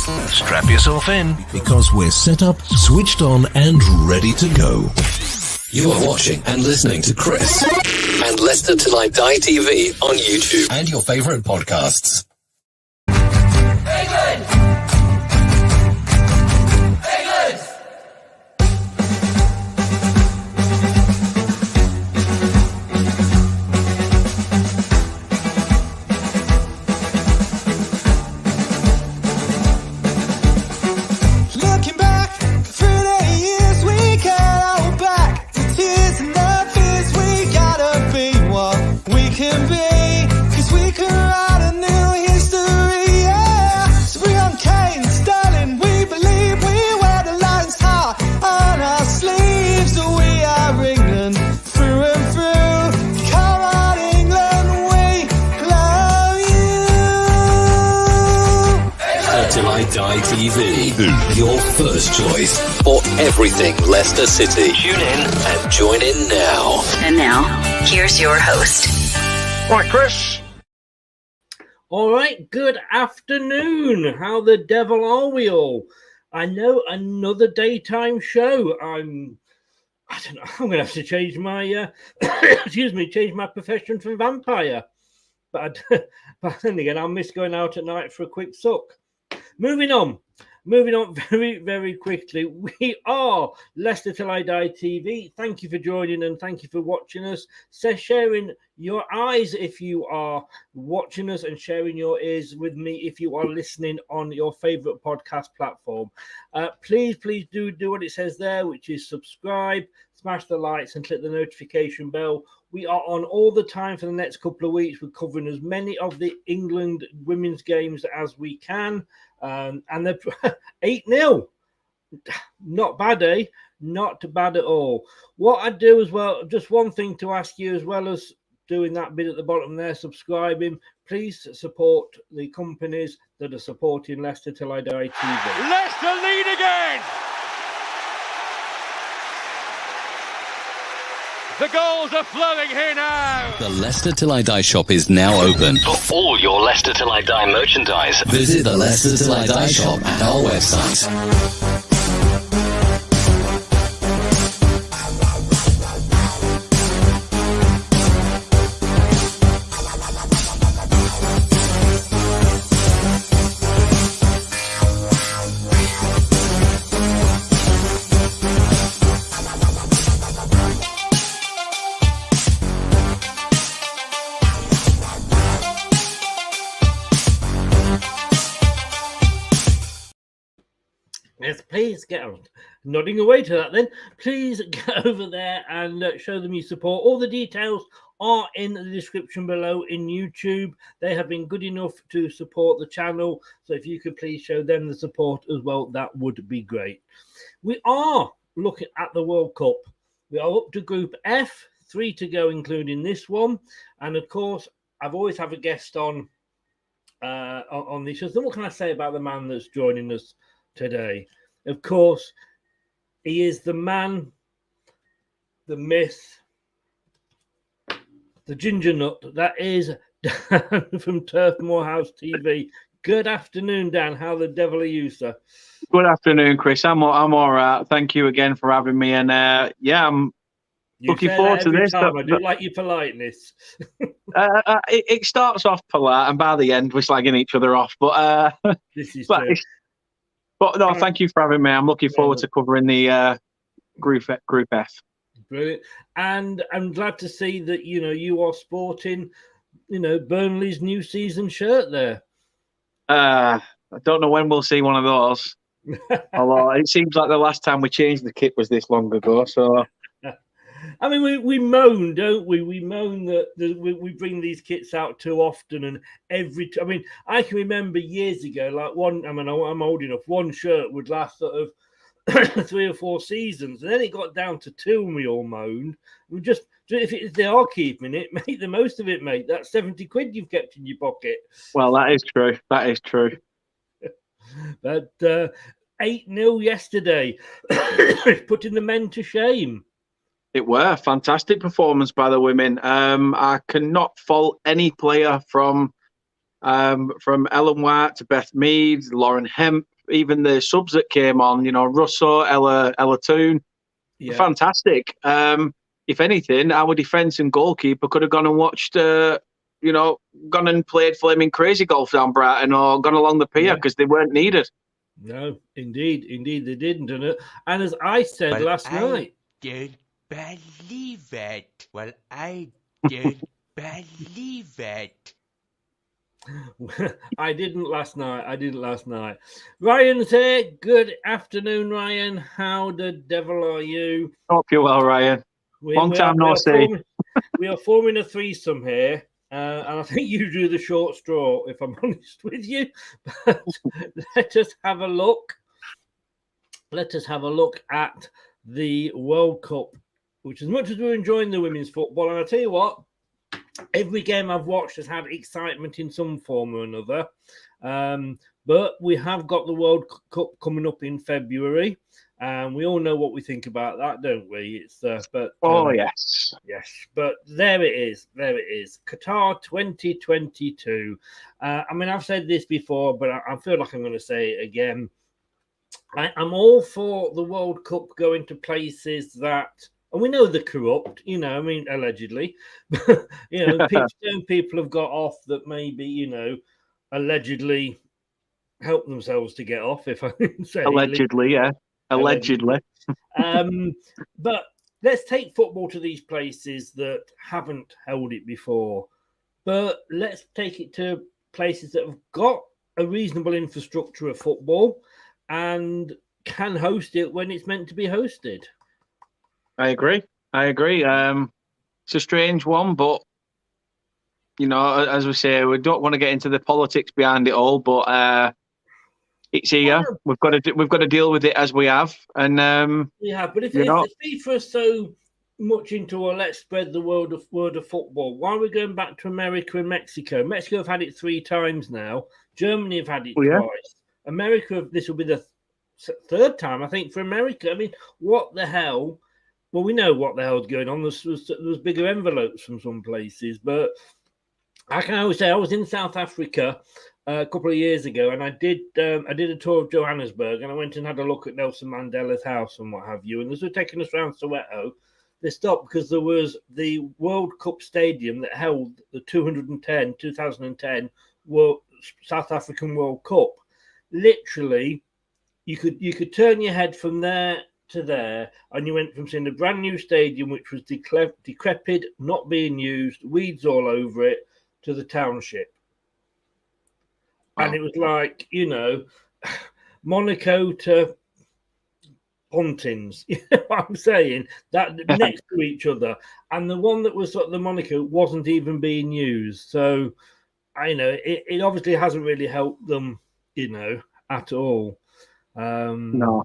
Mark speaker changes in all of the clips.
Speaker 1: Strap yourself in
Speaker 2: because we're set up, switched on and ready to go.
Speaker 3: You are watching and listening to Chris and Leicester Till I Die TV on YouTube and your favourite podcasts.
Speaker 4: England! England!
Speaker 5: Looking back through the years, we can't hold back the tears and the fears. We gotta be what we can be, 'cause we can write a new history, yeah. So we on Kane, Sterling, we believe we wear the lion's heart on our sleeves. We are England through and through. Come on, England, we love you.
Speaker 3: Till I Die TV, your first choice for everything Leicester City. Tune in and join in now.
Speaker 6: And now, here's your host.
Speaker 1: Right, Chris.
Speaker 7: All right, good afternoon. How the devil are we all? I know, another daytime show. I don't know. I'm going to have to change my, change my profession from vampire. But then again, I'll miss going out at night for a quick suck. Moving on very, very quickly. We are Leicester Till I Die TV. Thank you for joining and thank you for watching us. So sharing your eyes if you are watching us and sharing your ears with me if you are listening on your favourite podcast platform. Please do what it says there, which is subscribe, smash the likes and click the notification bell. We are on all the time for the next couple of weeks. We're covering as many of the England women's games as we can. And they're 8-0. Not bad, eh? Not bad at all. What I do as well, just one thing to ask you, as well as doing that bit at the bottom there, subscribing, please support the companies that are supporting Leicester Till I Die TV.
Speaker 1: Leicester lead again. The goals are flowing here now.
Speaker 3: The Leicester Till I Die shop is now open for all your Leicester Till I Die merchandise. Visit the Leicester Till I Die shop at our website.
Speaker 7: Yes, please get on. Nodding away to that then. Please get over there and show them your support. All the details are in the description below in YouTube. They have been good enough to support the channel. So if you could please show them the support as well, that would be great. We are looking at the World Cup. We are up to Group F, 3 to go, including this one. And of course, I've always have a guest on this. So what can I say about the man that's joining us today? Of course, he is the man, the myth, the ginger nut. That is Dan from Turf Moorhouse TV. Good afternoon, Dan. How the devil are you, sir?
Speaker 8: Good afternoon, Chris. I'm all right. Thank you again for having me. And I'm looking forward to this.
Speaker 7: I do like your politeness.
Speaker 8: It starts off polite, and by the end, we're slagging each other off. But
Speaker 7: this is true.
Speaker 8: But no, thank you for having me. I'm looking forward to covering the Group F.
Speaker 7: Brilliant. And I'm glad to see that, you are sporting, Burnley's new season shirt there.
Speaker 8: I don't know when we'll see one of those. Although it seems like the last time we changed the kit was this long ago. So,
Speaker 7: I mean, we moan, don't we? We moan that we bring these kits out too often, and I can remember years ago, I'm old enough. One shirt would last sort of 3 or 4 seasons, and then it got down to 2, and we all moaned. We just, if they are keeping it, make the most of it, mate. That's 70 quid you've kept in your pocket.
Speaker 8: Well, that is true. That is true.
Speaker 7: But 8-0 yesterday, putting the men to shame.
Speaker 8: It were a fantastic performance by the women. I cannot fault any player from Ellen White to Beth Mead, Lauren Hemp, even the subs that came on, Russo, Ella Toon, fantastic. If anything, our defence and goalkeeper could have gone and watched, gone and played flaming crazy golf down Brighton or gone along the pier because they weren't needed.
Speaker 7: No, indeed they didn't. And as I said last night,
Speaker 4: didn't believe it. Well, I did believe it.
Speaker 7: I didn't last night. Ryan's here. Good afternoon, Ryan. How the devil are you?
Speaker 8: Hope you're well, Ryan. Long time no see.
Speaker 7: We are forming a threesome here. And I think you drew the short straw, if I'm honest with you. But let us have a look. Let us have a look at the World Cup, which, as much as we're enjoying the women's football, and I tell you what, every game I've watched has had excitement in some form or another. But we have got the World Cup coming up in February. And we all know what we think about that, don't we? Yes. Yes. But there it is. Qatar 2022. I've said this before, but I feel like I'm going to say it again. I'm all for the World Cup going to places that, and we know they're corrupt, allegedly. People have got off that maybe, allegedly help themselves to get off, if I can say.
Speaker 8: Allegedly, yeah. Allegedly.
Speaker 7: But let's take football to these places that haven't held it before. But let's take it to places that have got a reasonable infrastructure of football and can host it when it's meant to be hosted.
Speaker 8: I agree. It's a strange one, but, as we say, we don't want to get into the politics behind it all, but it's here. We've got to deal with it as we have, and
Speaker 7: we have. But if FIFA is so much into, let's spread the word of football, why are we going back to America and Mexico? Mexico have had it 3 times now. Germany have had it twice. America, this will be the 3rd time, I think, for America. I mean, what the hell? Well, we know what the hell's going on. There's bigger envelopes from some places, but I can always say I was in South Africa a couple of years ago, and I did a tour of Johannesburg, and I went and had a look at Nelson Mandela's house and what have you. And as we were taking us around Soweto, they stopped because there was the World Cup Stadium that held the 2010 South African World Cup. Literally, you could turn your head from there to there, and you went from seeing a brand new stadium, which was decrepit, not being used, weeds all over it, to the township. And it was like, Monaco to Pontins, you know what I'm saying? That next to each other. And the one that was sort of the Monaco wasn't even being used. So, it obviously hasn't really helped them, at all.
Speaker 8: No.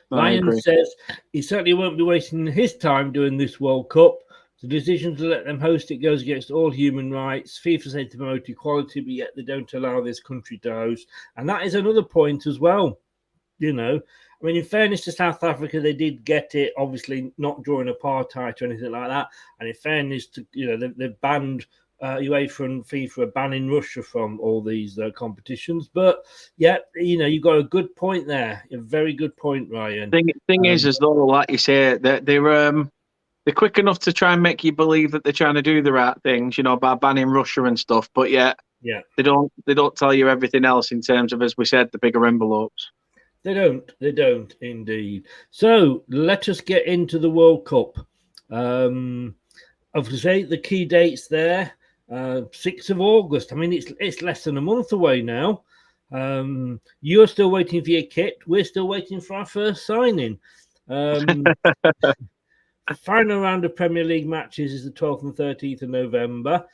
Speaker 7: Ryan says he certainly won't be wasting his time doing this World Cup. The decision to let them host it goes against all human rights. FIFA said to promote equality, but yet they don't allow this country to host. And that is another point as well. In fairness to South Africa, they did get it, obviously not during apartheid or anything like that. And in fairness to, they've banned UEFA and FIFA are banning Russia from all these competitions. But yeah, you've got a good point there. A very good point, Ryan.
Speaker 8: Thing is, as though, like you say, they're quick enough to try and make you believe that they're trying to do the right things, by banning Russia and stuff. But they don't tell you everything else in terms of, as we said, the bigger envelopes.
Speaker 7: They don't indeed. So let us get into the World Cup. Obviously, the key dates there, 6th of August. I mean, it's less than a month away now. You're still waiting for your kit. We're still waiting for our first signing. Final round of Premier League matches is the 12th and 13th of November.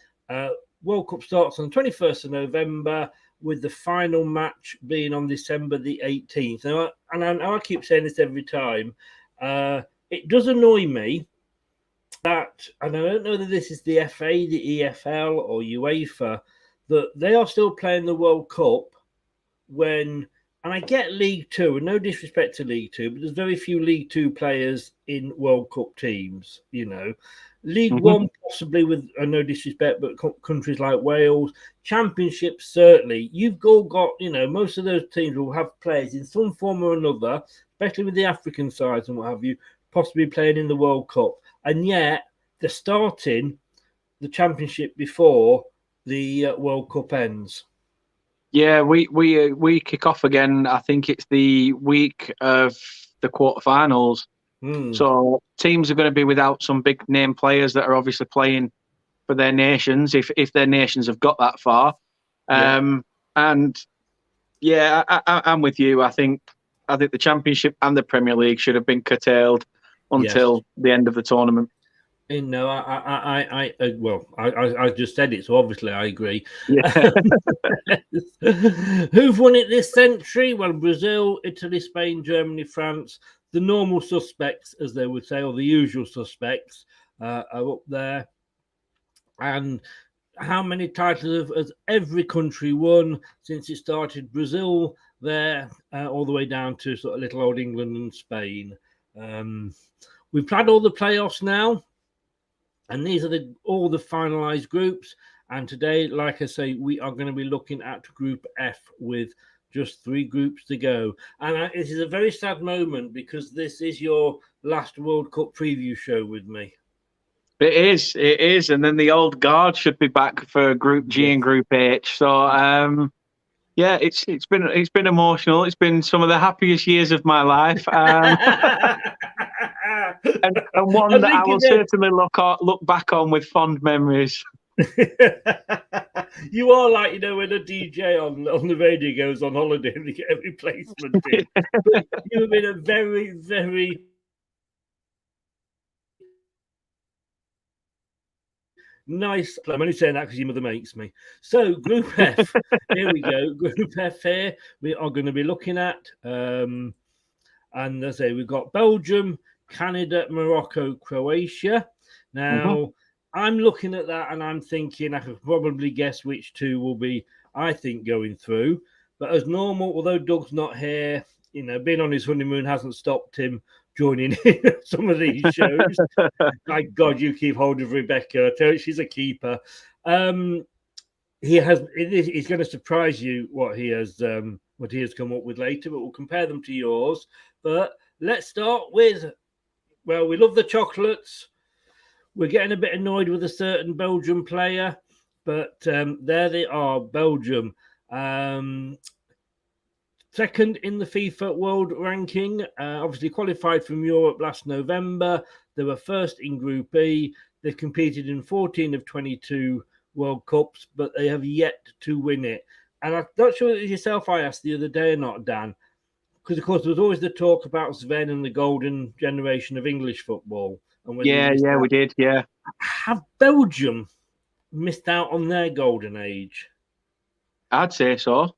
Speaker 7: World Cup starts on the 21st of November, with the final match being on December the 18th. Now, I keep saying this every time. It does annoy me that, and I don't know that this is the FA, the EFL, or UEFA, that they are still playing the World Cup when and I get League Two, and no disrespect to League Two, but there's very few League Two players in World Cup teams, you know. League One, possibly with no disrespect, but countries like Wales, Championship, certainly. You've all got, you know, most of those teams will have players in some form or another, especially with the African sides and what have you, possibly playing in the World Cup. And yet they're starting the Championship before the World Cup ends.
Speaker 8: Yeah, we kick off again. I think it's the week of the quarterfinals. So teams are going to be without some big name players that are obviously playing for their nations, if their nations have got that far. And yeah, I'm with you. I think the Championship and the Premier League should have been curtailed until the end of the tournament.
Speaker 7: No, I just said it, so obviously I agree.
Speaker 8: Yeah.
Speaker 7: Who've won it this century? Well, Brazil, Italy, Spain, Germany, France. The normal suspects, as they would say, or the usual suspects, are up there. And how many titles has every country won since it started? Brazil there, all the way down to sort of little old England and Spain. We've played all the playoffs now. And these are all the finalised groups. And today, like I say, we are going to be looking at Group F with just 3 groups to go. And it is a very sad moment because this is your last World Cup preview show with me.
Speaker 8: It is. And then the old guard should be back for Group G and Group H. So, yeah, it's been emotional. It's been some of the happiest years of my life. And one that I will certainly look back on with fond memories.
Speaker 7: You are like, you know, when a DJ on the radio goes on holiday and they get a replacement in. But you've been a very, very nice. I'm only saying that because your mother makes me. So, Group F, here we go. Group F here, we are going to be looking at. And as I say, we've got Belgium, Canada, Morocco, Croatia. Now, I'm looking at that and I'm thinking I could probably guess which 2 will be, I think, going through. But as normal, although Doug's not here, you know, being on his honeymoon hasn't stopped him joining in some of these shows. My God, you keep hold of Rebecca. I tell you, she's a keeper. He's going to surprise you what he has come up with later, but we'll compare them to yours. But let's start with, well, we love the chocolates. We're getting a bit annoyed with a certain Belgian player, but there they are, Belgium. Second in the FIFA World Ranking, obviously qualified from Europe last November. They were first in Group E. They've competed in 14 of 22 World Cups, but they have yet to win it. And I'm not sure it was yourself I asked the other day or not, Dan, because, of course, there was always the talk about Sven and the golden generation of English football. And we
Speaker 8: did, yeah.
Speaker 7: Have Belgium missed out on their golden age?
Speaker 8: I'd say so.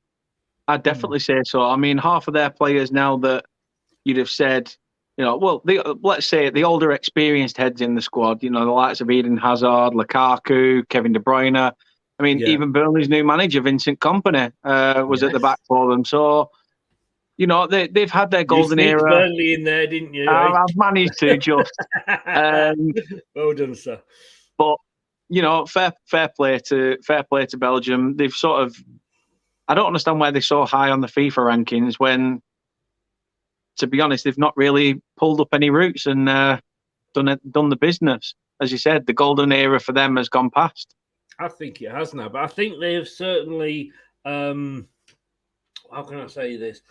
Speaker 8: I'd definitely say so. I mean, half of their players now that you'd have said, you know, well, let's say the older experienced heads in the squad, you know, the likes of Eden Hazard, Lukaku, Kevin De Bruyne. I mean, even Burnley's new manager, Vincent Kompany, was at the back for them. So, you know, they've had their golden era.
Speaker 7: Burnley in there, didn't you?
Speaker 8: I've managed to just.
Speaker 7: Well done, sir.
Speaker 8: But, you know, fair play to Belgium. They've sort of. I don't understand why they're so high on the FIFA rankings when, to be honest, they've not really pulled up any roots and done the business. As you said, the golden era for them has gone past.
Speaker 7: I think it has now, but I think they have certainly. How can I say this?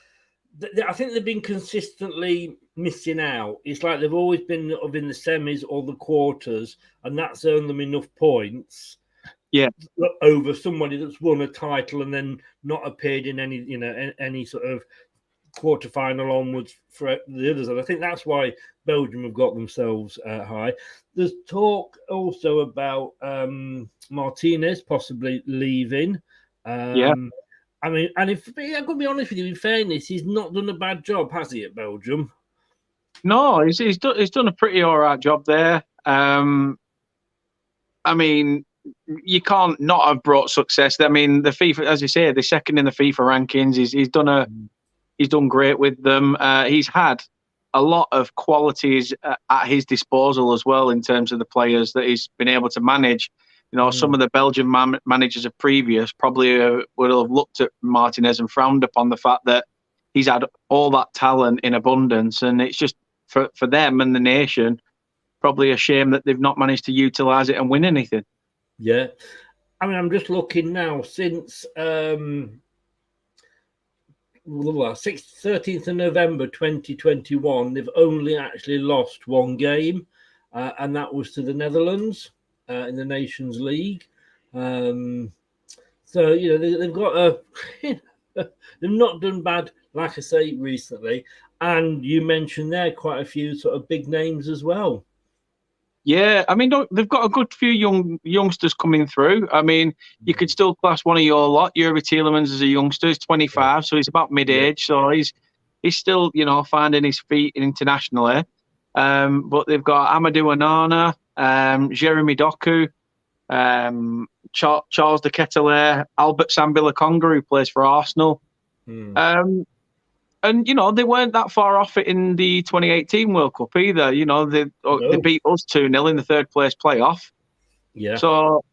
Speaker 7: I think they've been consistently missing out. It's like they've always been in the semis or the quarters, and that's earned them enough points. Yeah, over somebody that's won a title and then not appeared in any sort of quarterfinal onwards for the others. And I think that's why Belgium have got themselves high. There's talk also about Martinez possibly leaving. I mean, and if I'm going to be honest with you, in fairness, he's not done a bad job, has he, at Belgium?
Speaker 8: No, he's done a pretty all right job there. I mean, you can't not have brought success. I mean, the FIFA, as you say, the second in the FIFA rankings. He's done He's done great with them. He's had a lot of qualities at his disposal as well in terms of the players that he's been able to manage. You know, some of the Belgian managers of previous probably would have looked at Martinez and frowned upon the fact that he's had all that talent in abundance, and it's just for them and the nation probably a shame that they've not managed to utilise it and win anything.
Speaker 7: Yeah. I mean, I'm just looking now since 13th of November 2021, they've only actually lost one game, and that was to the Netherlands in the Nations League. So, you know, they've got they've not done bad, like I say, recently. And you mentioned there quite a few sort of big names as well.
Speaker 8: Yeah, I mean, they've got a good few youngsters coming through. I mean, you could still class one of your lot, Yuri Tielemans, as a youngster. He's 25, so he's about mid-age. So he's still, you know, finding his feet internationally. But they've got Amadou Onana, Jeremy Doku, Charles de Ketelaere, Albert Sambilakonga, who plays for Arsenal. And, you know, they weren't that far off it in the 2018 World Cup either. You know, they beat us 2-0 in the third place playoff.
Speaker 7: Yeah.
Speaker 8: So,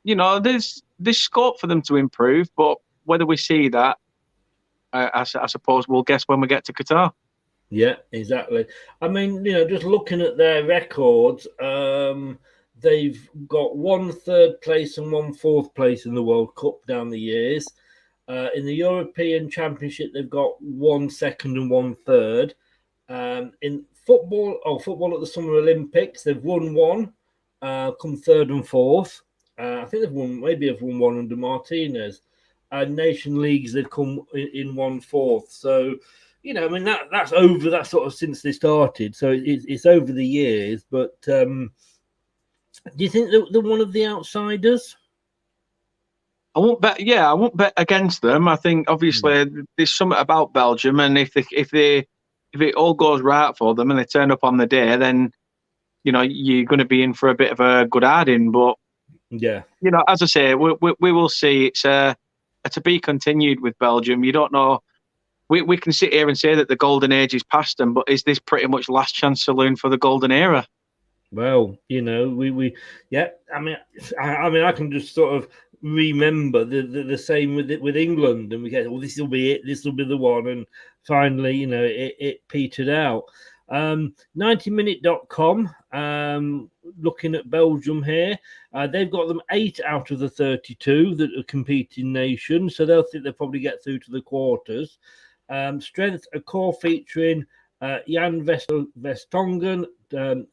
Speaker 8: you know, there's scope for them to improve, but whether we see that, I suppose we'll guess when we get to Qatar.
Speaker 7: Yeah, exactly. I mean, you know, just looking at their records, they've got 1 third place and 1 fourth place in the World Cup down the years. In the European Championship, they've got 1 second and 1 third. In football at the Summer Olympics, they've won 1, come third and fourth. I think they've won 1 under Martinez. Nation leagues, they've come in 1 fourth. So, you know, I mean, that's over that sort of since they started. So it's over the years. But do you think they're one of the outsiders?
Speaker 8: I won't bet against them. I think obviously there's something about Belgium, and if it all goes right for them and they turn up on the day, then you know you're going to be in for a bit of a good harding. But
Speaker 7: yeah,
Speaker 8: you know, as I say, we will see. It's to be continued with Belgium. You don't know. We can sit here and say that the golden age is past them, but is this pretty much last chance saloon for the golden era?
Speaker 7: Well, you know, yeah. I mean, I can just sort of remember the same with England, and we get, well, this will be it, this will be the one, and finally, you know, it petered out. 90minute.com, looking at Belgium here, they've got them 8 out of the 32 that are competing nations, so they'll think they'll probably get through to the quarters. Strength, a core featuring Jan Vertonghen,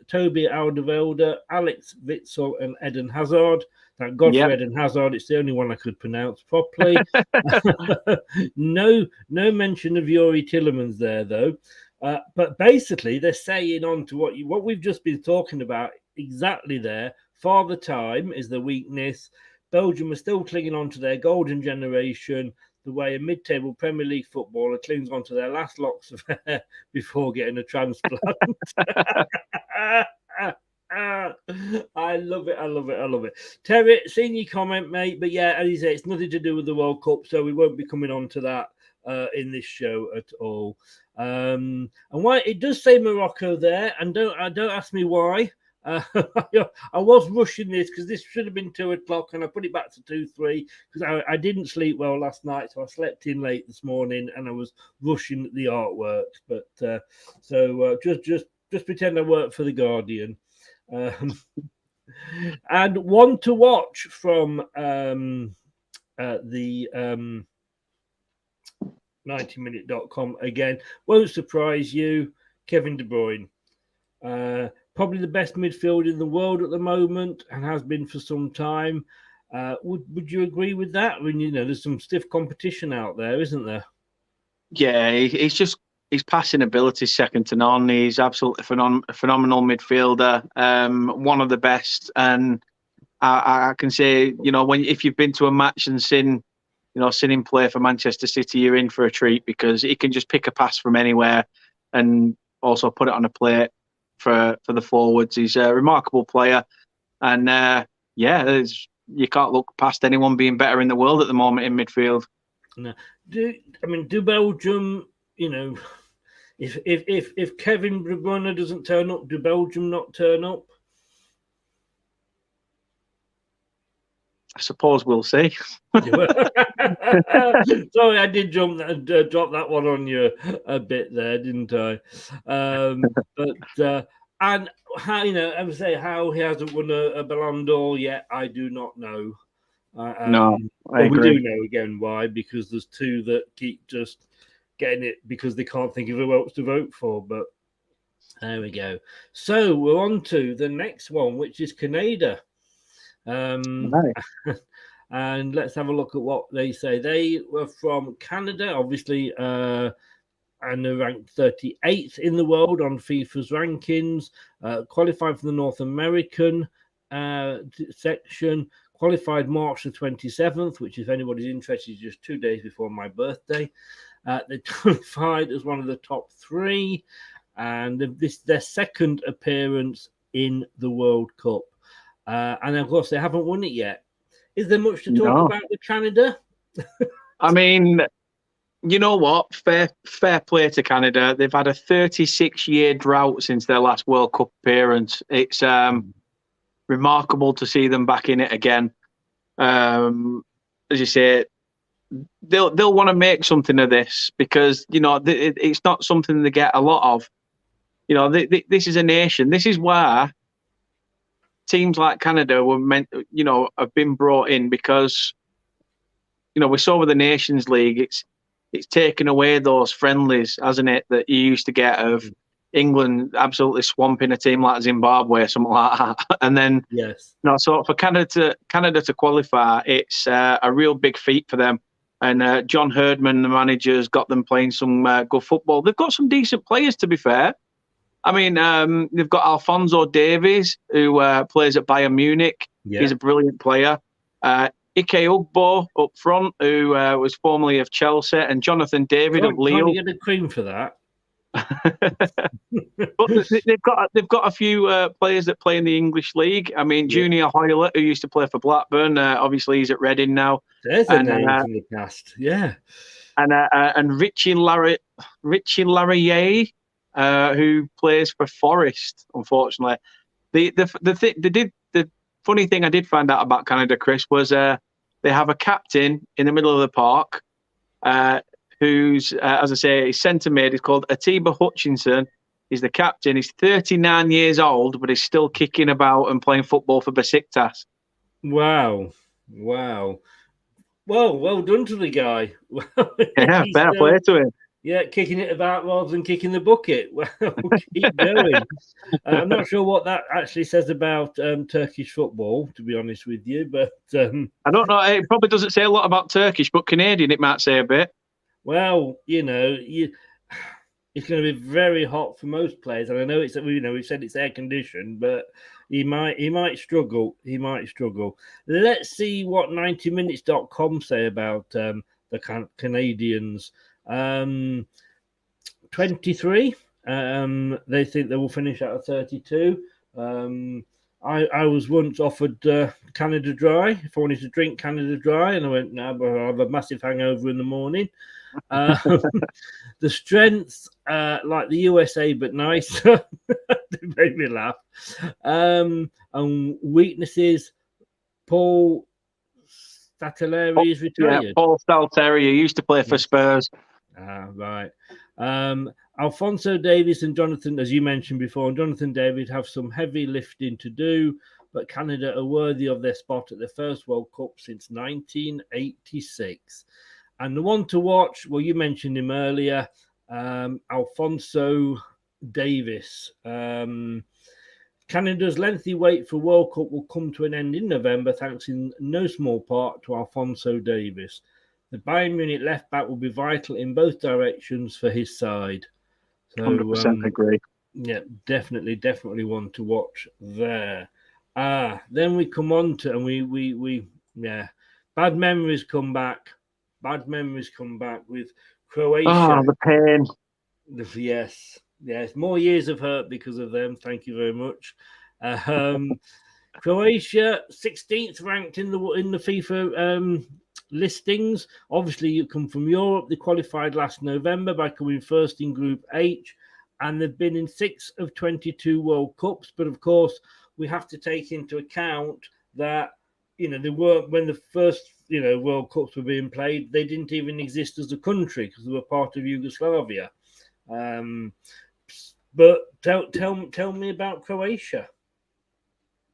Speaker 7: Toby Alderweireld, Alex Witsel, and Eden Hazard. Thank God for Eden Hazard. It's the only one I could pronounce properly. No mention of Yuri Tielemans there, though. But basically, they're saying on to what we've just been talking about exactly there. Father Time is the weakness. Belgium are still clinging on to their golden generation, the way a mid-table Premier League footballer clings on to their last locks of hair before getting a transplant. I love it. Terry, seen your comment, mate, but yeah, as you say, it's nothing to do with the World Cup, so we won't be coming on to that in this show at all. And why it does say Morocco there, and don't ask me why. I was rushing this because this should have been 2:00, and I put it back to 2-3 because I didn't sleep well last night, so I slept in late this morning, and I was rushing the artwork. But just pretend I work for the Guardian. And one to watch from the 90minute.com again. Won't surprise you, Kevin De Bruyne. Probably the best midfielder in the world at the moment and has been for some time. Would you agree with that? I mean, you know, there's some stiff competition out there, isn't there?
Speaker 8: Yeah, his passing ability is second to none. He's absolutely phenomenal midfielder, one of the best. And I can say, you know, if you've been to a match and seen him play for Manchester City, you're in for a treat because he can just pick a pass from anywhere and also put it on a plate for the forwards. He's a remarkable player, and you can't look past anyone being better in the world at the moment in midfield.
Speaker 7: No. do Belgium, if Kevin De Bruyne doesn't turn up, do Belgium not turn up?
Speaker 8: I suppose we'll see.
Speaker 7: Sorry, I did drop that one on you a bit there, didn't I? And how I would say how he hasn't won a Ballon d'Or yet, I do not know.
Speaker 8: No, I agree.
Speaker 7: We do know again why, because there's two that keep just getting it because they can't think of who else to vote for. But there we go. So we're on to the next one, which is Canada.
Speaker 8: Right.
Speaker 7: And let's have a look at what they say. They were from Canada, obviously, and they're ranked 38th in the world on FIFA's rankings. Qualified for the North American section. Qualified March the 27th, which, if anybody's interested, is just 2 days before my birthday. They qualified as one of the top three, and this is their second appearance in the World Cup. And of course, they haven't won it yet. Is there much to talk about with Canada?
Speaker 8: I mean, you know what? Fair play to Canada. They've had a 36-year drought since their last World Cup appearance. It's remarkable to see them back in it again. As you say, they'll want to make something of this because it's not something they get a lot of. This is a nation. This is where teams like Canada were meant, have been brought in because, we saw with the Nations League, it's taken away those friendlies, hasn't it, that you used to get of England absolutely swamping a team like Zimbabwe or something like that. And then, so for Canada to qualify, it's a real big feat for them. And John Herdman, the manager's got them playing some good football. They've got some decent players, to be fair. I mean, they've got Alphonso Davies, who plays at Bayern Munich. Yeah. He's a brilliant player. Ike Ugbo up front, who was formerly of Chelsea, and Jonathan David of Lille.
Speaker 7: Can't you get a cream for that?
Speaker 8: But they've got a few players that play in the English league. I mean, Junior Hoylett, who used to play for Blackburn, obviously he's at Reading now.
Speaker 7: There's a name from the past, yeah.
Speaker 8: And Richie Larrier, who plays for Forest. Unfortunately, the funny thing I did find out about Canada, Chris, was they have a captain in the middle of the park. Who's, as I say, is centre mid. He's called Atiba Hutchinson. He's the captain. He's 39 years old, but he's still kicking about and playing football for Besiktas.
Speaker 7: Wow. Well done to the guy.
Speaker 8: Yeah, fair play to him.
Speaker 7: Yeah, kicking it about rather than kicking the bucket. Well, keep going. I'm not sure what that actually says about Turkish football, to be honest with you. But
Speaker 8: I don't know. It probably doesn't say a lot about Turkish, but Canadian it might say a bit.
Speaker 7: Well, it's going to be very hot for most players, and I know we've said it's air conditioned, but he might struggle. Let's see what 90minutes.com say about the Canadians. 23. They think they will finish out of 32. I was once offered Canada Dry if I wanted to drink Canada Dry, and I went, no, but I'll have a massive hangover in the morning. The strengths, like the USA, but nicer. They made me laugh. And weaknesses, Paul Stalteri is retired.
Speaker 8: Yeah, Paul Stalteri, who used to play for Spurs.
Speaker 7: Right. Alphonso Davies and Jonathan, as you mentioned before, and Jonathan David have some heavy lifting to do, but Canada are worthy of their spot at the first World Cup since 1986. And the one to watch, well, you mentioned him earlier, Alphonso Davies. Canada's lengthy wait for World Cup will come to an end in November, thanks in no small part to Alphonso Davies. The Bayern Munich left back will be vital in both directions for his side. So,
Speaker 8: 100% agree.
Speaker 7: Yeah, definitely one to watch there. Then we come on to, and we bad memories come back. Bad memories come back with Croatia.
Speaker 8: Oh, the pain.
Speaker 7: Yes. More years of hurt because of them. Thank you very much. Croatia, 16th ranked in the FIFA listings. Obviously, you come from Europe. They qualified last November by coming first in Group H, and they've been in 6 of 22 World Cups. But of course, we have to take into account that, they weren't, when the first, World Cups were being played, they didn't even exist as a country because they were part of Yugoslavia. But tell me about Croatia.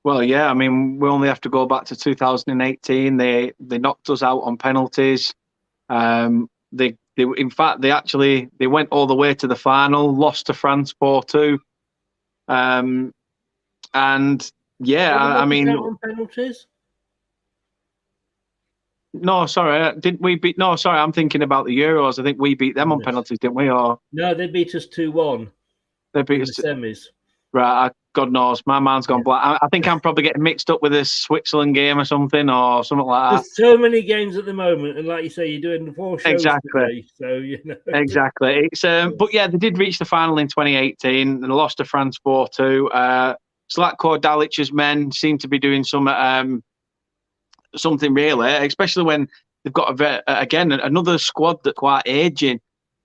Speaker 8: Well, yeah, I mean, we only have to go back to 2018. They knocked us out on penalties. They went all the way to the final, lost to France 4-2. And yeah, I mean,
Speaker 7: on penalties.
Speaker 8: No, sorry, didn't we beat? No, sorry, I'm thinking about the Euros. I think we beat them on penalties, didn't we? Or
Speaker 7: no, they beat us 2-1.
Speaker 8: They beat us
Speaker 7: in the semis.
Speaker 8: Right, God knows, my mind's gone blank. I think I'm probably getting mixed up with a Switzerland game or something like that.
Speaker 7: There's so many games at the moment, and like you say, you're doing 4 shows
Speaker 8: exactly.
Speaker 7: Today, so
Speaker 8: exactly. It's but yeah, they did reach the final in 2018 and lost to France 4-2. Zlatko Dalic's men seem to be doing something really, especially when they've got again another squad that's quite aging.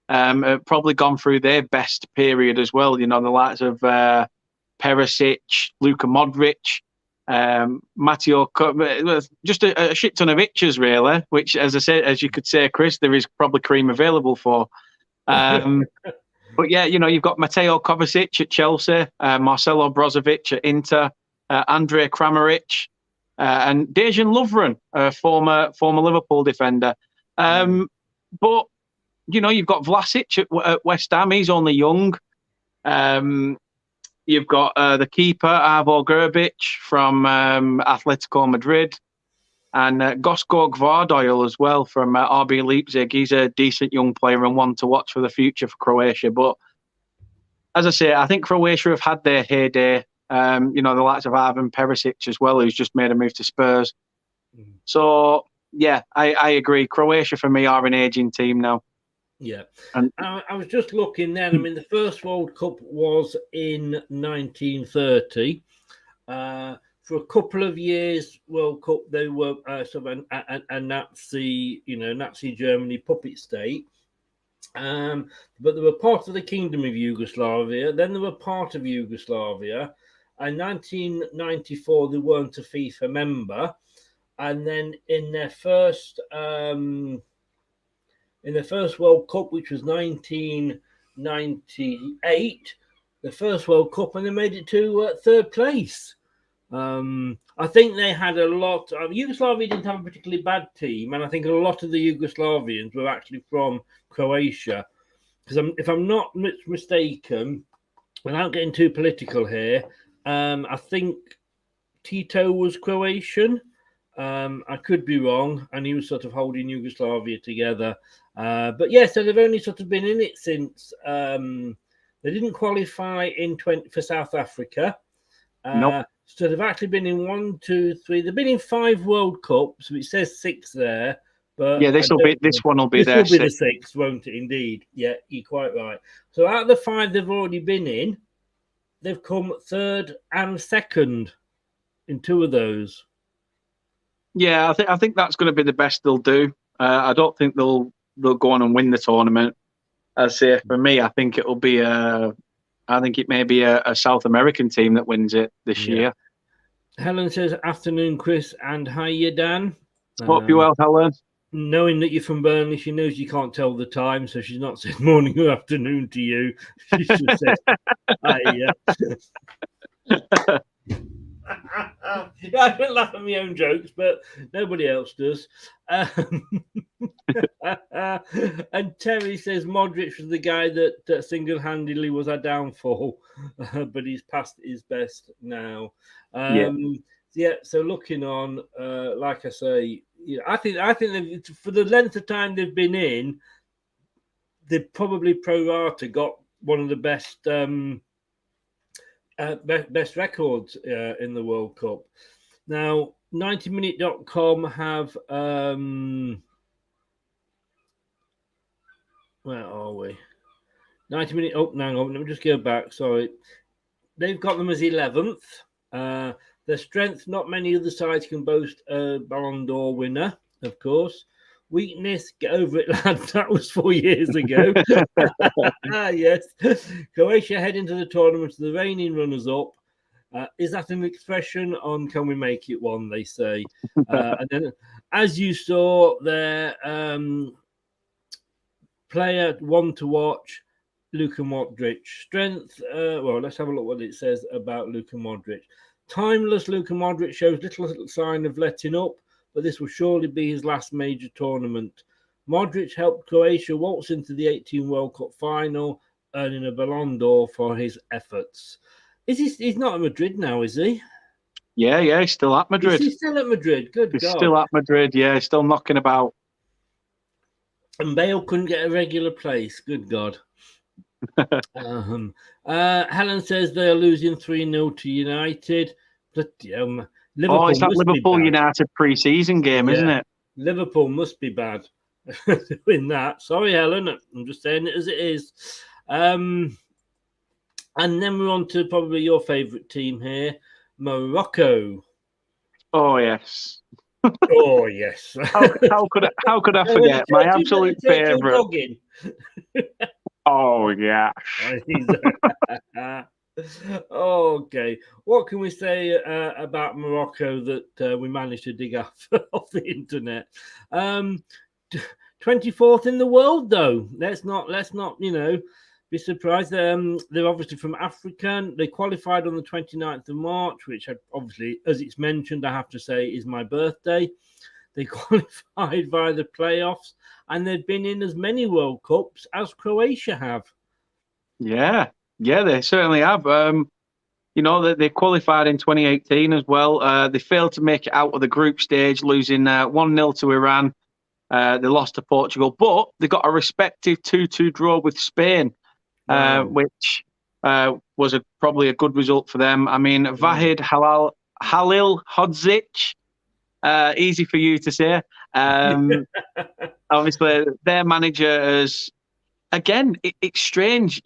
Speaker 8: Probably gone through their best period as well. The likes of Perisic, Luka Modric, Matteo, just a shit ton of itches really. Which, as I said, as you could say, Chris, there is probably cream available for. But yeah, you've got Mateo Kovacic at Chelsea, Marcelo Brozovic at Inter, Andrej Kramaric, and Dejan Lovren, a former Liverpool defender. But you've got Vlasic at West Ham. He's only young. You've got the keeper, Arvo Grbić, from Atletico Madrid. And Gosko Gvardoyle as well from RB Leipzig. He's a decent young player and one to watch for the future for Croatia. But as I say, I think Croatia have had their heyday. The likes of Ivan Perisic as well, who's just made a move to Spurs. So, yeah, I agree. Croatia, for me, are an aging team now.
Speaker 7: Yeah. And I was just looking then. I mean, the first World Cup was in 1930. For a couple of years, World Cup, they were sort of a Nazi, Nazi Germany puppet state. But they were part of the Kingdom of Yugoslavia. Then they were part of Yugoslavia. In 1994, they weren't a FIFA member. And then in their first World Cup, which was 1998, the first World Cup, and they made it to third place. I think they had a lot of Yugoslavia didn't have a particularly bad team, and I think a lot of the Yugoslavians were actually from Croatia. Because if I'm not mistaken, without getting too political here, I think Tito was Croatian. I could be wrong, and he was sort of holding Yugoslavia together. But yeah, so they've only sort of been in it since they didn't qualify for South Africa.
Speaker 8: Nope.
Speaker 7: So they've actually been in 1, 2, 3. They've been in 5 World Cups. So it says 6 there. But
Speaker 8: yeah, this one will be
Speaker 7: there. This will be the 6th, won't it? Indeed. Yeah, you're quite right. So out of the 5 they've already been in, they've come 3rd and 2nd in 2 of those.
Speaker 8: Yeah, I think that's going to be the best they'll do. I don't think they'll go on and win the tournament. As I say, for me, I think it'll be I think it may be a South American team that wins it this year.
Speaker 7: Helen says, afternoon, Chris, and hiya, Dan.
Speaker 8: Hope you well, Helen.
Speaker 7: Knowing that you're from Burnley, she knows you can't tell the time, so she's not said morning or afternoon to you. She's just said, hiya. I don't laugh at my own jokes, but nobody else does. And Terry says Modric was the guy that single-handedly was our downfall, but he's past his best now. So looking on, like I say, I think for the length of time they've been in, they've probably pro rata got one of the best. Best records in the World Cup. Now, 90minute.com have where are we? 90 minute. Oh, hang on. Let me just go back. Sorry, they've got them as 11th. Their strength. Not many other sides can boast a Ballon d'Or winner, of course. Weakness, get over it, lads. That was 4 years ago. Yes. Croatia head into the tournament, the reigning runners-up. Is that an expression on can we make it one, they say. And then, as you saw, their player one to watch, Luka Modric. Strength, well, let's have a look what it says about Luka Modric. Timeless Luka Modric shows little sign of letting up, but this will surely be his last major tournament. Modric helped Croatia waltz into the 18 World Cup final, earning a Ballon d'Or for his efforts. He's not at Madrid now, is he?
Speaker 8: Yeah, he's still at Madrid.
Speaker 7: Is he still at Madrid? Good God.
Speaker 8: He's still at Madrid, yeah, he's still knocking about.
Speaker 7: And Bale couldn't get a regular place. Good God. Helen says they are losing 3-0 to United. But, Liverpool
Speaker 8: it's that Liverpool United pre-season game, isn't it?
Speaker 7: Liverpool must be bad doing that. Sorry, Helen. I'm just saying it as it is. And then we're on to probably your favourite team here, Morocco.
Speaker 8: Oh, yes.
Speaker 7: Oh, yes.
Speaker 8: How could I forget my absolute favourite? Oh, yeah.
Speaker 7: Okay. What can we say about Morocco that we managed to dig off the internet? 24th in the world, though. Let's not be surprised. They're obviously from Africa. They qualified on the 29th of March, which obviously, as it's mentioned, I have to say is my birthday. They qualified via the playoffs, and they've been in as many World Cups as Croatia have. Yeah,
Speaker 8: they certainly have. They qualified in 2018 as well. They failed to make it out of the group stage, losing 1-0 to Iran. They lost to Portugal, but they got a respective 2-2 draw with Spain, which was probably a good result for them. I mean, Vahid Halil Hodzic, easy for you to say. Obviously, their manager is, again, it's strange.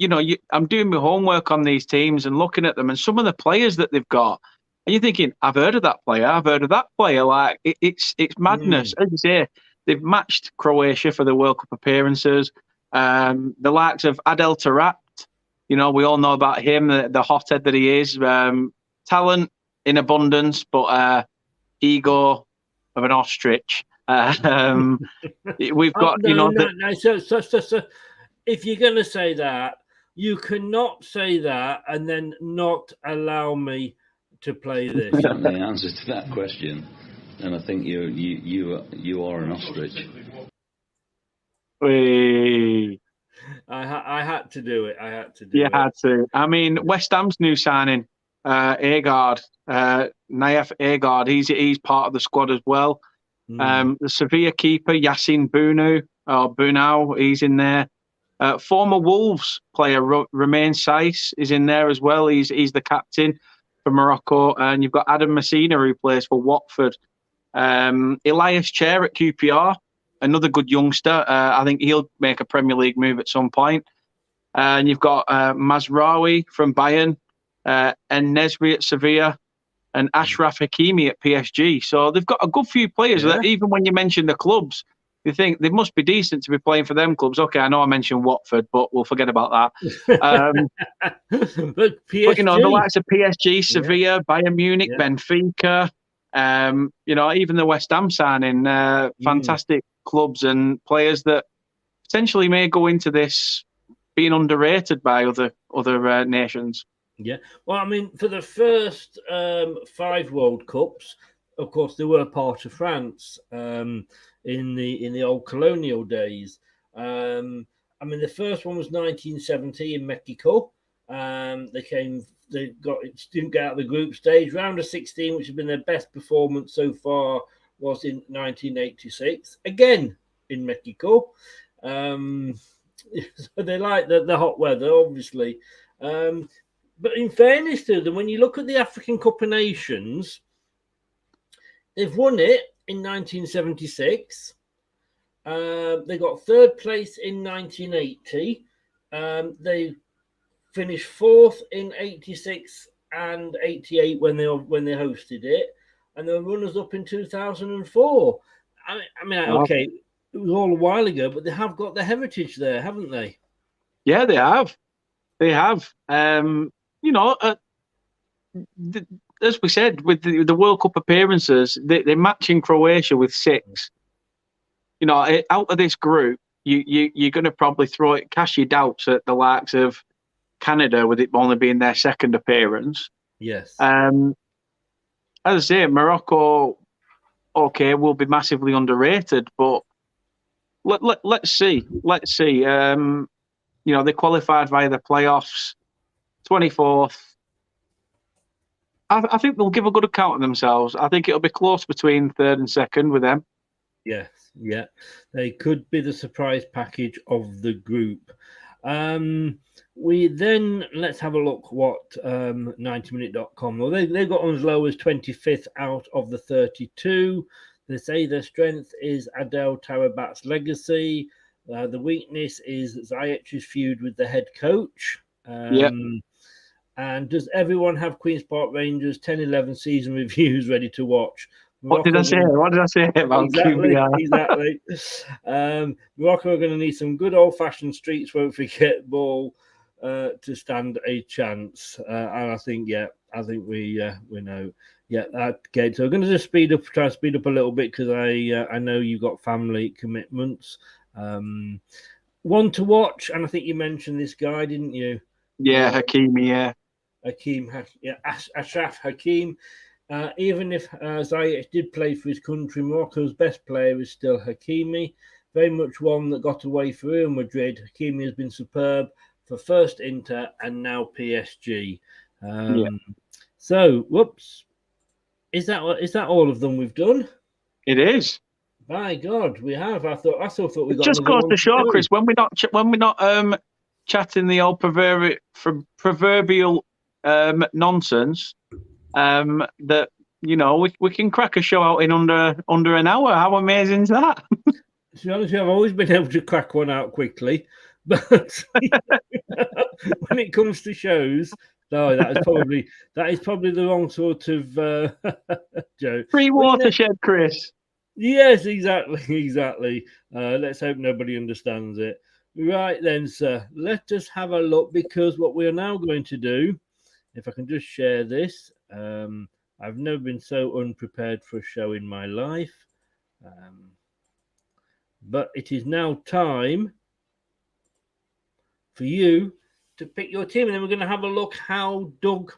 Speaker 8: I'm doing my homework on these teams and looking at them and some of the players that they've got. And you're thinking, I've heard of that player. I've heard of that player. Like, it's madness. As you say, they've matched Croatia for the World Cup appearances. The likes of Adel Taarabt, we all know about him, the hothead that he is. Talent in abundance, but ego of an ostrich. We've got,
Speaker 7: So if you're going to say that, you cannot say that and then not allow me to play this.
Speaker 3: The answer to that question, and I think you are an ostrich.
Speaker 7: I had to do it.
Speaker 8: You had to. I mean, West Ham's new signing, Agard, Naif Agard, he's part of the squad as well. The Sevilla keeper, Yassine Bunau, he's in there. Former Wolves player, Romain Saiss, is in there as well. He's the captain for Morocco. And you've got Adam Messina, who plays for Watford. Elias Chair at QPR, another good youngster. I think he'll make a Premier League move at some point. And you've got Mazraoui from Bayern, and Nesri at Sevilla, and Ashraf Hakimi at PSG. So they've got a good few players that even when you mention the clubs, you think they must be decent to be playing for them clubs. Okay, I know I mentioned Watford, but we'll forget about that.
Speaker 7: But
Speaker 8: PSG, the likes of PSG, Sevilla, Bayern Munich, Benfica, even the West Ham signing, fantastic clubs and players that potentially may go into this being underrated by other nations.
Speaker 7: Yeah, well, I mean, for the first 5 World Cups, of course, they were part of France in the old colonial days. I mean, the first one was 1970 in Mexico. They didn't get out of the group stage. Round of 16, which has been their best performance so far, was in 1986, again in Mexico. So they like the hot weather, obviously. But in fairness to them, when you look at the African Cup of Nations, they've won it in 1976. They got 3rd place in 1980. They finished 4th in 86 and 88 when they hosted it, and they were runners up in 2004. I mean, okay, it was all a while ago, but they have got the heritage there, haven't they?
Speaker 8: Yeah, they have. They have. As we said, with the World Cup appearances, they're matching Croatia with 6. Out of this group, you're going to probably cast your doubts at the likes of Canada, with it only being their second appearance.
Speaker 7: Yes.
Speaker 8: As I say, Morocco, okay, will be massively underrated, but let's see. Let's see. They qualified via the playoffs, 24th. I think they'll give a good account of themselves. I think it'll be close between third and second with them.
Speaker 7: Yes, yeah. They could be the surprise package of the group. Let's have a look what 90minute.com. Well, they got on as low as 25th out of the 32. They say their strength is Adel Tarabat's legacy. The weakness is Ziyech's feud with the head coach. And does everyone have Queen's Park Rangers 10-11 season reviews ready to watch?
Speaker 8: What did I say about QBR?
Speaker 7: Exactly. Morocco are going to need some good old-fashioned streets won't forget ball to stand a chance. And I think we know. Yeah, okay. So I'm going to just try to speed up a little bit because I know you've got family commitments. One to watch, and I think you mentioned this guy, didn't you?
Speaker 8: Yeah, Hakimi. Yeah,
Speaker 7: Ashraf Hakim. Even if Ziyech did play for his country, Morocco's best player is still Hakimi. Very much one that got away for Real Madrid. Hakimi has been superb for first Inter and now PSG. So, whoops. Is that all of them we've done?
Speaker 8: It is.
Speaker 7: My God, we have. I still thought we got.
Speaker 8: It just goes to show, Chris, when we're not chatting the old proverbial nonsense, that we can crack a show out in under an hour. How amazing is that?
Speaker 7: To be honest with you, I've always been able to crack one out quickly, but when it comes to shows, no, that is probably the wrong sort of joke.
Speaker 8: Free watershed, Chris.
Speaker 7: Yes, exactly. Let's hope nobody understands it. Right then, sir, let us have a look, because what we are now going to do, if I can just share this, I've never been so unprepared for a show in my life, but it is now time for you to pick your team, and then we're going to have a look how Doug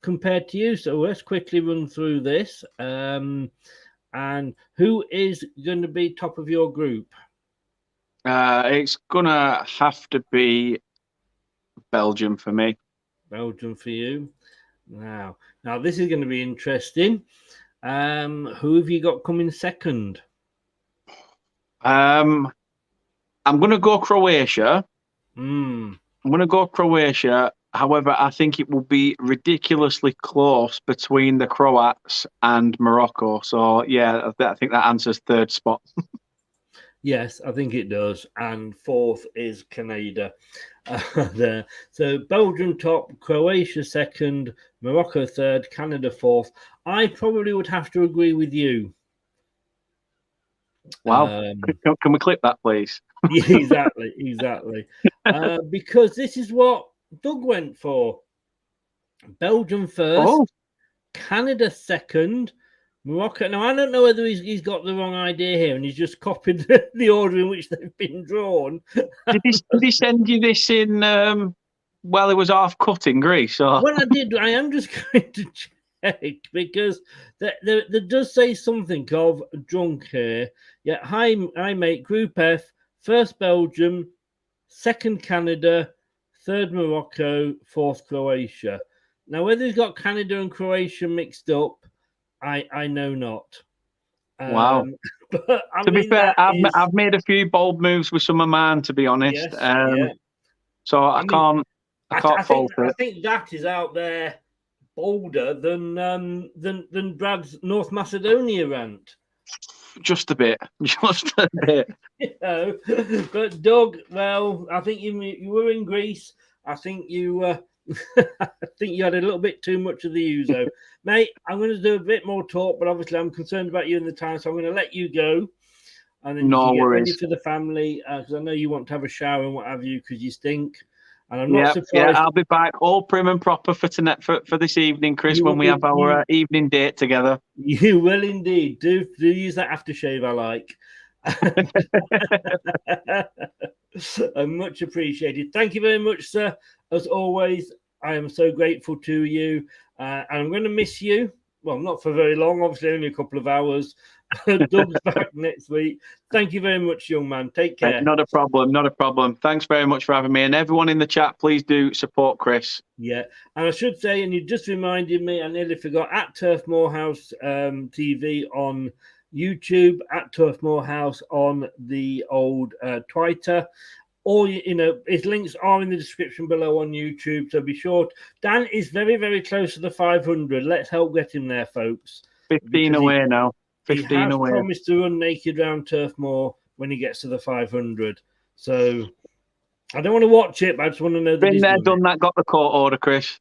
Speaker 7: compared to you. So let's quickly run through this. And who is going to be top of your group?
Speaker 8: It's going to have to be Belgium for me.
Speaker 7: Belgium for you. Now this is going to be interesting. Who have you got coming second?
Speaker 8: I'm going to go Croatia.
Speaker 7: I'm
Speaker 8: going to go Croatia. However, I think it will be ridiculously close between the Croats and Morocco. So, yeah, I think that answers third spot.
Speaker 7: Yes, I think it does. And fourth is Canada. There. So Belgium top, Croatia second, Morocco third, Canada fourth. I probably would have to agree with you.
Speaker 8: Wow. Can we clip that, please?
Speaker 7: Yeah, exactly. Because this is what Doug went for. Belgium first, Canada second, Morocco. Now, I don't know whether he's got the wrong idea here and he's just copied the order in which they've been drawn.
Speaker 8: Did he send you this in while it was half cut in Greece? Or?
Speaker 7: Well, I did. I am just going to check because there does say something of drunk here. Yeah, hi mate, Group F, first Belgium, second Canada, third Morocco, fourth Croatia. Now, whether he's got Canada and Croatia mixed up, I know not.
Speaker 8: Wow.
Speaker 7: But
Speaker 8: to be fair, I've made a few bold moves with some of mine, to be honest.
Speaker 7: Yes,
Speaker 8: so I can't fault it.
Speaker 7: I think that is out there bolder than Brad's North Macedonia rant.
Speaker 8: Just a bit.
Speaker 7: But Doug, well, I think you were in Greece. I think you I think you had a little bit too much of the ouzo. Mate, I'm going to do a bit more talk, but obviously I'm concerned about you in the time, so I'm going to let you go. and then
Speaker 8: No
Speaker 7: you can get ready
Speaker 8: worries.
Speaker 7: for the family, because I know you want to have a shower and what have you, because you stink. And I'm not
Speaker 8: Yeah,
Speaker 7: surprised.
Speaker 8: I'll be back all prim and proper for tonight, for this evening, Chris,
Speaker 7: You-
Speaker 8: when we have our
Speaker 7: you-
Speaker 8: evening date together.
Speaker 7: You will indeed. Do use that aftershave I like. Much appreciated. Thank you very much, sir. As always, I am so grateful to you. And I'm going to miss you. Well, not for very long, obviously, only a couple of hours. Doug's back next week. Thank you very much, young man. Take care.
Speaker 8: Not a problem. Not a problem. Thanks very much for having me. And everyone in the chat, please do support Chris.
Speaker 7: Yeah. And I should say, and you just reminded me, I nearly forgot, at Turf Moorhouse TV on YouTube, at Turf Moorhouse on the old Twitter. Or, his links are in the description below on YouTube. So be sure. Dan is very, very close to the 500. Let's help get him there, folks.
Speaker 8: 15 away now. 15
Speaker 7: he has
Speaker 8: away.
Speaker 7: promised to run naked round Turf Moor when he gets to the 500. So I don't want to watch it, but I just want to know that
Speaker 8: Been
Speaker 7: he's
Speaker 8: there, done that, got the court order, Chris.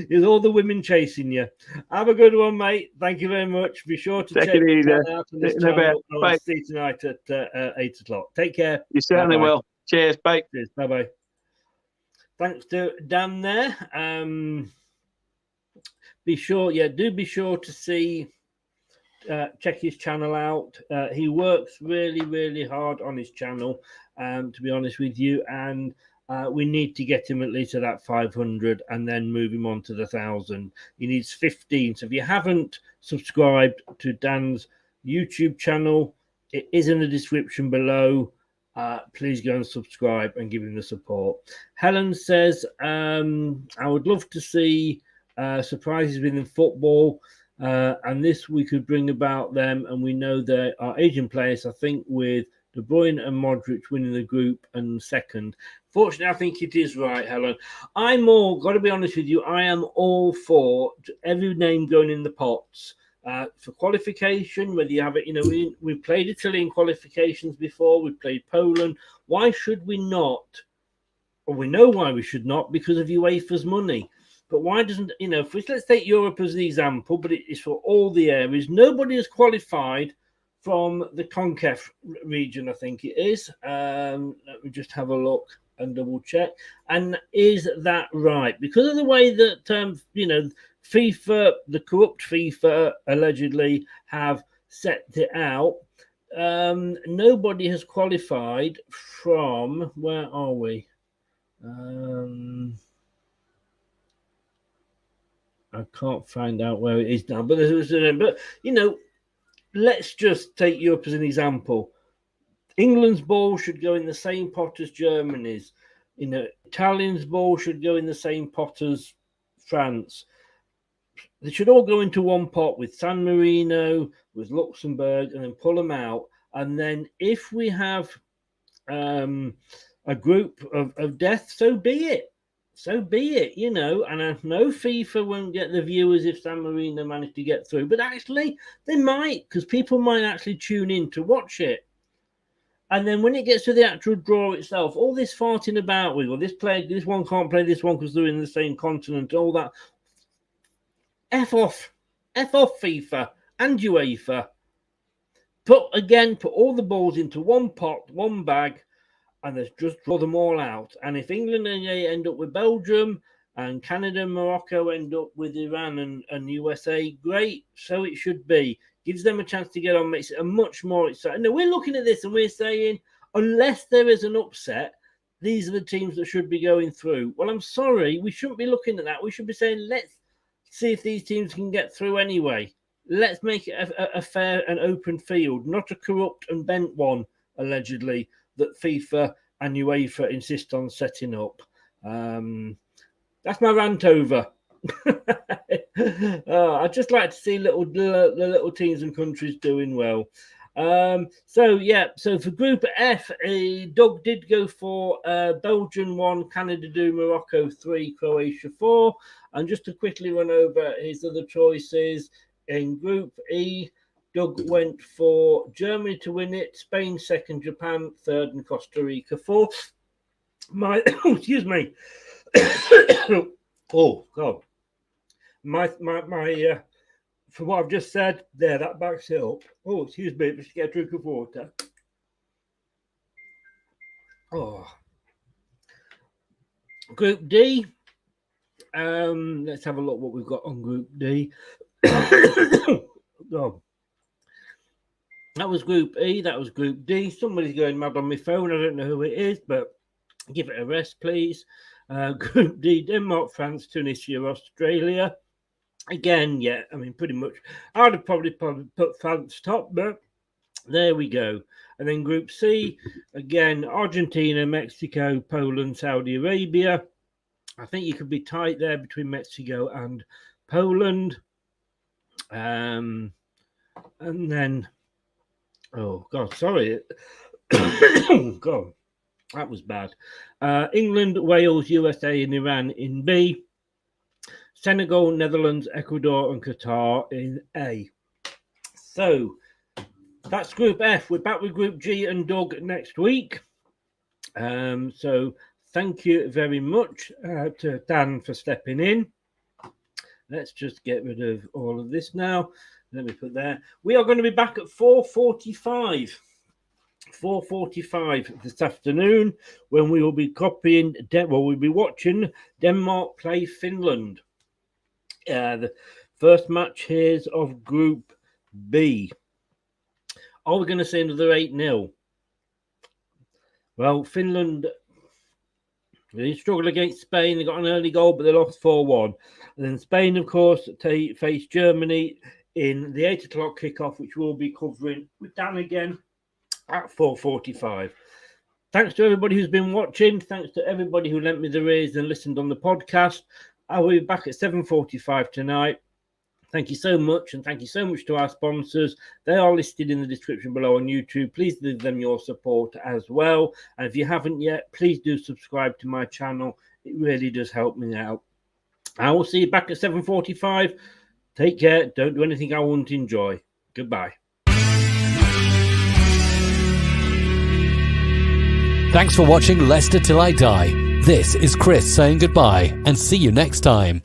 Speaker 7: Is all the women chasing you? Have a good one, mate. Thank you very much. Be sure to
Speaker 8: Take
Speaker 7: check
Speaker 8: it easy.
Speaker 7: out on this
Speaker 8: In a bit.
Speaker 7: channel. I'll
Speaker 8: Bye.
Speaker 7: see you tonight at 8 o'clock. Take care.
Speaker 8: You certainly
Speaker 7: Bye-bye.
Speaker 8: will. Cheers. Bye.
Speaker 7: Cheers. Bye-bye. Thanks to Dan there. Be sure to see, check his channel out. He works really, really hard on his channel, to be honest with you, and we need to get him at least to that 500 and then move him on to the 1,000. He needs 15. So if you haven't subscribed to Dan's YouTube channel, it is in the description below. Please go and subscribe and give him the support. Helen says, I would love to see surprises within football, and this we could bring about them. And we know there are Asian players, I think, with De Bruyne and Modric winning the group and second. Fortunately, I think it is right, Helen. Got to be honest with you, I am all for every name going in the pots. For qualification, whether you have it, we played Italy in qualifications before, we played Poland. Why should we not? Well, we know why we should not, because of UEFA's money. But why doesn't, let's take Europe as the example, but it's for all the areas. Nobody has qualified from the CONCACAF region, I think it is. Let me just have a look and double check. And is that right? Because of the way that, FIFA, the corrupt FIFA, allegedly have set it out, nobody has qualified from, where are we? I can't find out where it is now, but let's just take Europe as an example. England's ball should go in the same pot as Germany's. Italian's ball should go in the same pot as France. They should all go into one pot with San Marino, with Luxembourg, and then pull them out. And then if we have a group of death, so be it. So be it, And I know FIFA won't get the viewers if San Marino managed to get through, but actually they might, because people might actually tune in to watch it. And then when it gets to the actual draw itself, all this farting about with, well, this one can't play this one because they're in the same continent, all that. F off FIFA and UEFA. Put all the balls into one pot, one bag, and let's just draw them all out. And if England and they end up with Belgium, and Canada and Morocco end up with Iran and USA, great. So it should be. Gives them a chance to get on, makes it a much more exciting. No, we're looking at this and we're saying, unless there is an upset, these are the teams that should be going through. Well, I'm sorry, we shouldn't be looking at that. We should be saying, let's see if these teams can get through anyway. Let's make it a fair and open field, not a corrupt and bent one, allegedly, that FIFA and UEFA insist on setting up. That's my rant over. I'd just like to see the little teams and countries doing well. So for Group F, Doug did go for Belgium 1, Canada 2, Morocco 3, Croatia 4. And just to quickly run over his other choices, in Group E, Doug went for Germany to win it, Spain second, Japan third, and Costa Rica fourth. Excuse me. Oh God, my for what I've just said, there, that backs it up. Oh, excuse me, just get a drink of water. Oh. Group D. Let's have a look what we've got on Group D. Oh. That was Group E, that was Group D. Somebody's going mad on my phone. I don't know who it is, but give it a rest, please. Group D, Denmark, France, Tunisia, Australia. Again, yeah, I mean, pretty much. I would have probably put France top, but there we go. And then Group C, again, Argentina, Mexico, Poland, Saudi Arabia. I think you could be tight there between Mexico and Poland. And then, oh, God, sorry. God, that was bad. England, Wales, USA, and Iran in B. Senegal, Netherlands, Ecuador, and Qatar in A. So that's Group F. We're back with Group G and Doug next week. So thank you very much to Dan for stepping in. Let's just get rid of all of this now. Let me put there. We are going to be back at 4:45. 4:45 this afternoon when we will be we'll be watching Denmark play Finland. The first match here is of Group B. Are we going to see another 8-0? Well, Finland, they struggled against Spain. They got an early goal, but they lost 4-1. And then Spain, of course, face Germany in the 8 o'clock kickoff, which we'll be covering with Dan again at 4:45. Thanks to everybody who's been watching. Thanks to everybody who lent me the ears and listened on the podcast. I will be back at 7:45 tonight. Thank you so much, and thank you so much to our sponsors. They are listed in the description below on YouTube. Please give them your support as well. And if you haven't yet, please do subscribe to my channel. It really does help me out. I will see you back at 7:45. Take care. Don't do anything I won't enjoy. Goodbye.
Speaker 9: Thanks for watching Leicester Till I Die. This is Chris saying goodbye and see you next time.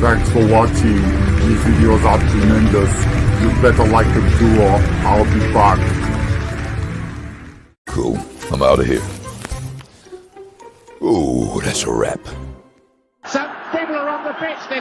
Speaker 10: Thanks for watching. These videos are tremendous. You better like them too or I'll be back.
Speaker 11: Cool. I'm out of here. Ooh, that's a wrap.
Speaker 12: Some people are on the pitch.